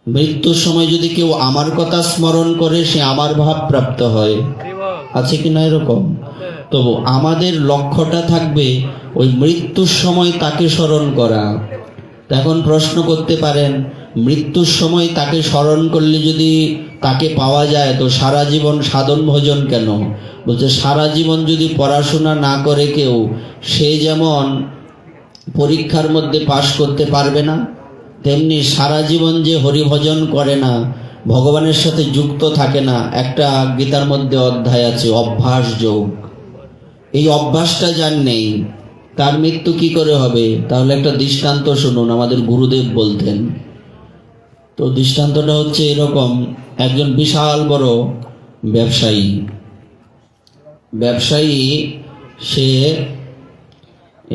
মৃত্যুর সময় যদি কেউ আমার কথা স্মরণ করে সে আমার ভাব প্রাপ্ত হয়, আছে কি না এরকম? তবু আমাদের লক্ষ্যটা থাকবে ওই মৃত্যুর সময় তাকে স্মরণ করা। এখন প্রশ্ন করতে পারেন, মৃত্যুর সময় তাকে স্মরণ করলে যদি তাকে পাওয়া যায় তো সারা জীবন সাধন ভজন কেন? বলছে সারা জীবন যদি পড়াশোনা না করে কেউ, সে যেমন পরীক্ষার মধ্যে পাশ করতে পারবে না, তেমনি সারা জীবন যে হরিভজন করে না, ভগবানের সাথে যুক্ত থাকে না, একটা গীতার মধ্যে অধ্যায় আছে অভ্যাস যোগ। এই অভ্যাসটা যার নেই তার মৃত্যু কি করে হবে? তাহলে একটা দৃষ্টান্ত শুনুন, আমাদের গুরুদেব বলতেন। তো দৃষ্টান্তটা হচ্ছে এরকম, একজন বিশাল বড় ব্যবসায়ী সে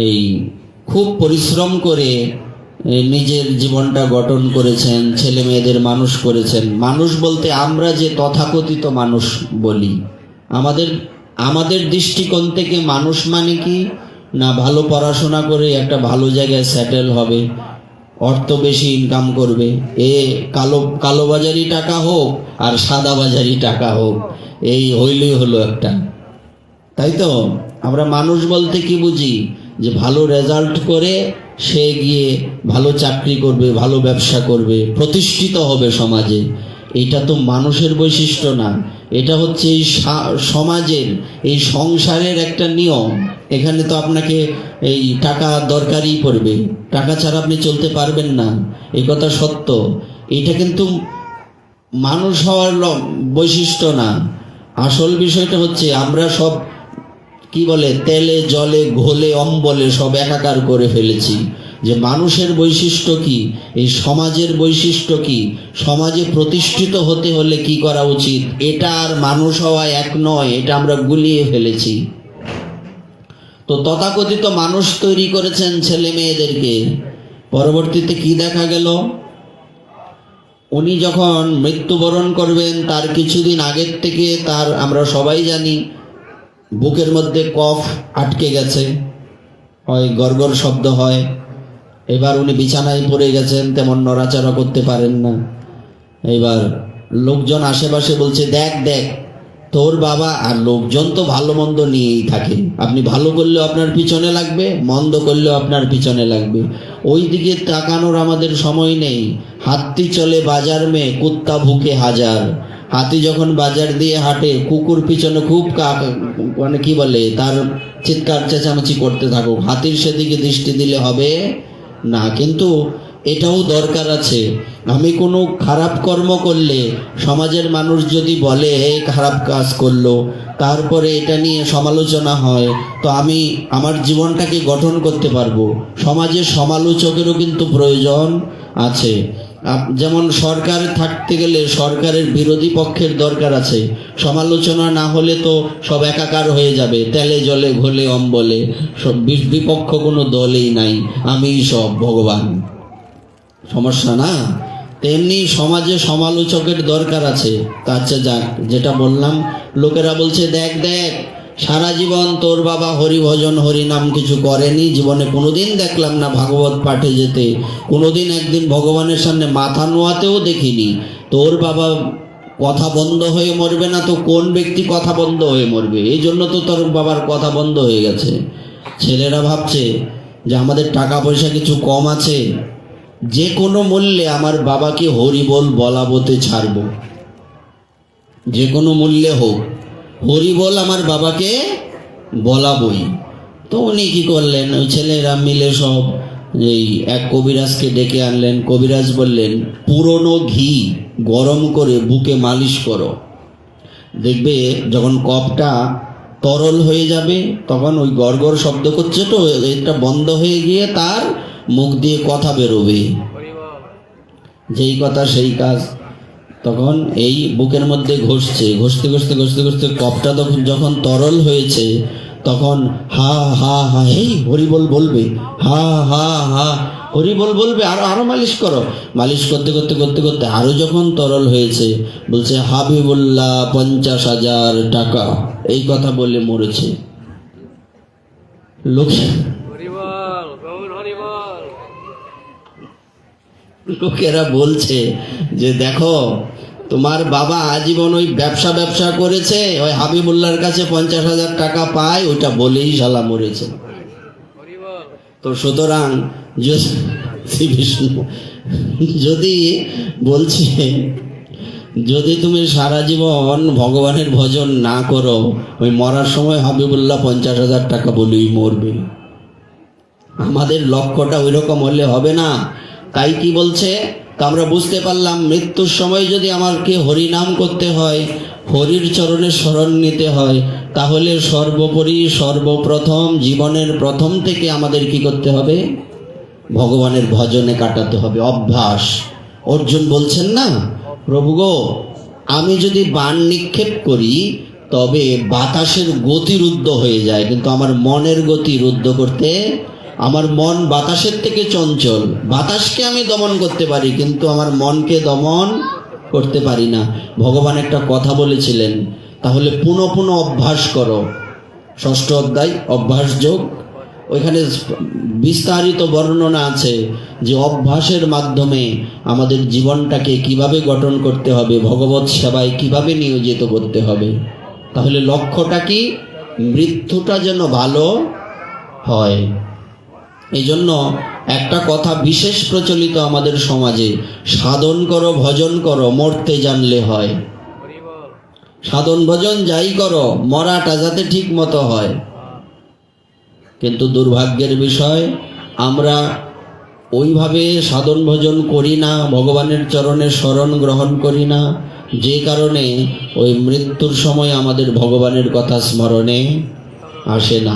এই খুব পরিশ্রম করে নিজের জীবনটা গঠন করেছেন, ছেলে মেয়েদের মানুষ করেছেন। মানুষ বলতে আমরা যে তথাকথিত মানুষ বলি, আমাদের দৃষ্টিকোণ থেকে মানুষ মানে কি না, ভালো পড়াশোনা করে একটা ভালো জায়গায় সেটেল হবে, অর্থ বেশি ইনকাম করবে, কালোবাজারি টাকা হোক আর সাদাবাজারি টাকা হোক, এই হইলেই হলো একটা। তাই তো আমরা মানুষ বলতে কি বুঝি? যে ভালো রেজাল্ট করে সে গিয়ে ভালো চাকরি করবে, ভালো ব্যবসা করবে, প্রতিষ্ঠিত হবে সমাজে। এটা তো মানুষের বৈশিষ্ট্য না, এটা হচ্ছে এই সমাজের, এই সংসারের একটা নিয়ম। এখানে তো আপনাকে এই টাকা দরকারই পড়বে, টাকা ছাড়া আপনি চলতে পারবেন না, এই কথা সত্য। এটা কিন্তু মানুষ হওয়ার বৈশিষ্ট্য না। আসল বিষয়টা হচ্ছে আমরা সব কি বলে তেলে জলে ঘোলে অম্বলে সব একাকার করে ফেলেছি। যে মানুষের বৈশিষ্ট্য কি, এই সমাজের বৈশিষ্ট্য কি, সমাজে প্রতিষ্ঠিত হতে হলে কি করা উচিত, এটা আর মানুষ হওয়া এক নয়, এটা আমরা গুলিয়ে ফেলেছি। তো তথাকথিত মানুষ তৈরি করেছেন ছেলে মেয়েদেরকে, পরবর্তীতে কি দেখা গেল? উনি যখন মৃত্যুবরণ করবেন তার কিছুদিন আগের থেকে তার, আমরা সবাই জানি, বুকের মধ্যে কফ আটকে গেছে, হয় গড়গড় শব্দ হয়। এবার উনি বিছানায় পড়ে গেছেন, তেমন নড়াচড়া করতে পারেন না। এবার লোকজন আশেপাশে বলছে, দেখ দেখ তোর বাবা। আর লোকজন তো ভালো মন্দ নিয়েই থাকে, আপনি ভালো করলেও আপনার পিছনে লাগবে, মন্দ করলেও আপনার পিছনে লাগবে। ওই দিকে তাকানোর আমাদের সময় নেই। হাতি চলে বাজার মে কুত্তা ভুকে হাজার। হাতি যখন বাজার দিয়ে হাঁটে, কুকুর পিছনে খুব মানে কি বলে, তার চিৎকার চেঁচামেচি করতে থাকুক, হাতির সেদিকে দৃষ্টি দিলে হবে না। কিন্তু এটাও দরকার আছে। আমি কোনো খারাপ কর্ম করলে সমাজের মানুষ যদি বলে এই খারাপ কাজ করলো, তারপরে এটা নিয়ে সমালোচনা হয়, তো আমি আমার জীবনটাকে গঠন করতে পারবো। সমাজের সমালোচকেরও কিন্তু প্রয়োজন আছে। যেমন সরকার থাকতে গেলে সরকারের বিরোধী পক্ষের দরকার আছে, সমালোচনা না হলে তো সব একাকার হয়ে যাবে, তেলে জলে ঘোলে অম্বলে, সব বিপক্ষ কোনো দলই নাই, আমিই সব ভগবান, সমস্যা না? তেমনি সমাজে সমালোচকের দরকার আছে। তা আচ্ছা যাক, যেটা বললাম, লোকেরা বলছে দেখ দেখ সারা জীবন তোর বাবা হরিভজন হরিনাম কিছু করেনি, জীবনে কোনোদিন দেখলাম না ভাগবত পাঠে যেতে, কোনোদিন একদিন ভগবানের সামনে মাথা নোয়াতেও দেখিনি। তোর বাবা কথা বন্ধ হয়ে মরবে না তো কোন ব্যক্তি কথা বন্ধ হয়ে মরবে? এই জন্য তো তোর বাবার কথা বন্ধ হয়ে গেছে। ছেলেরা ভাবছে যে আমাদের টাকা পয়সা কিছু কম আছে, যে কোনো মূল্যে আমার বাবাকে হরিবোল বলাবতে ছাড়ব, যে কোনো মূল্যে হোক হরিবোল আমার বাবাকে বলাবই। তো উনি কি করলেন, ওই ছেলেরা মিলে সব এই এক কবিরাজকে ডেকে আনলেন। কবিরাজ বললেন, পুরনো ঘি গরম করে বুকে মালিশ করো, দেখবে যখন কফটা তরল হয়ে যাবে তখন ওই গড়গড় শব্দ করছে তো, এটা বন্ধ হয়ে গিয়ে তার মুখ দিয়ে কথা বেরোবে, যেই কথা সেই কাজ। তখন এই বুকের মধ্যে ঘষতে ঘষতে কফটা যখন তরল হয়েছে, তখন হা হা হা এই হরিবোল বলবে, হা হা হা হরিবোল বলবে, আরো মালিশ করো। মালিশ করতে আরো যখন তরল হয়েছে, বলছে হাবিবুল্লাহ 50,000 টাকা, এই কথা বলে মরেছে। লোকে লোকেরা বলছে যে দেখো তোমার বাবা আজীবন ওই ব্যবসা করেছে, ওই হাবিবুল্লাহর কাছে 50,000 টাকা পায়, ওইটা বলেই শালা মরেছে। তো সুতরাং শ্রী বিষ্ণু যদি বলছে যদি তুমি সারা জীবন ভগবানের ভজন না করো, ওই মরার সময় হাবিবুল্লাহ 50,000 টাকা বলেই মরবে। আমাদের লক্ষ্যটা ওই রকম হলে হবে না। তাই কি বলছে, তা আমরা বুঝতে পারলাম মৃত্যুর সময় যদি আমাকে হরিনাম করতে হয়, হরির চরণে শরণ নিতে হয়, তাহলে সর্বোপরি সর্বপ্রথম জীবনের প্রথম থেকে আমাদের কি করতে হবে? ভগবানের ভজনে কাটাতে হবে, অভ্যাস। অর্জুন বলছেন না, প্রভু গো, আমি যদি বাণ নিক্ষেপ করি তবে বাতাসের গতি রুদ্ধ হয়ে যায়, কিন্তু আমার মনের গতি রুদ্ধ করতে, আমার মন বাতাসের থেকে চঞ্চল, বাতাসকে আমি দমন করতে পারি কিন্তু আমার মনকে দমন করতে পারি না। ভগবান একটা কথা বলেছিলেন, তাহলে পুনঃ পুনঃ অভ্যাস করো। 6ষ্ঠ অধ্যায় অভ্যাস যোগ, ওইখানে বিস্তারিত বর্ণনা আছে যে অভ্যাসের মাধ্যমে আমাদের জীবনটাকে কিভাবে গঠন করতে হবে, ভগবত সেবায় কিভাবে নিয়োজিত করতে হবে। তাহলে লক্ষ্যটা কি? মৃত্যুটা যেন ভালো হয়। এই জন্য একটা কথা বিশেষ প্রচলিত আমাদের সমাজে, সাধন করো ভজন করো, মরতে জানলে হয়। সাধন ভজন যাই করো, মরাটা যাতে ঠিক মতো হয়। কিন্তু দুর্ভাগ্যের বিষয়, আমরা ওইভাবে সাধন ভজন করি না, ভগবানের চরণে শরণ গ্রহণ করি না, যে কারণে ওই মৃত্যুর সময় আমাদের ভগবানের কথা স্মরণে আসে না।